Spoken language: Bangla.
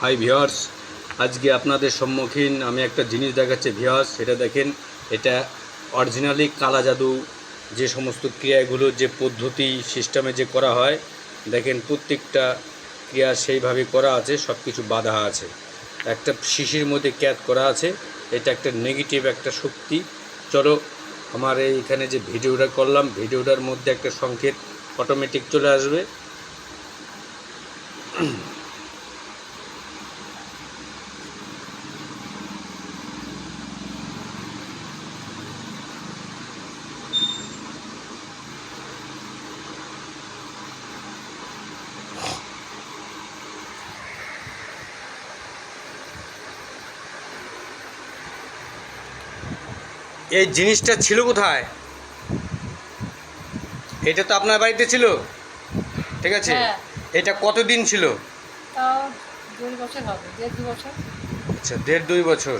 হাই ভিউয়ার্স, আজকে আপনাদের সম্মুখীন আমি একটা জিনিস দেখাচ্ছি ভিউয়ার্স। এটা দেখেন, এটা অরিজিনালি কালা জাদু যে সমস্ত ক্রিয়াগুলো যে পদ্ধতি সিস্টেমে যে করা হয়, দেখেন প্রত্যেকটা ক্রিয়া সেইভাবে করা আছে, সব কিছু বাধা আছে। একটা শিশির মধ্যে ক্যাদ করা আছে, এটা একটা নেগেটিভ একটা শক্তি। চলো, আমার এইখানে যে ভিডিওটা করলাম, ভিডিওটার মধ্যে একটা সংকেত অটোমেটিক চলে আসবে। এই জিনিসটা ছিল কোথায়? এটা তো আপনার বাড়িতে ছিল, ঠিক আছে? হ্যাঁ। এটা কতদিন ছিল? তাও 2 বছর হবে, 1.5-2 বছর। আচ্ছা, 1.5-2 বছর।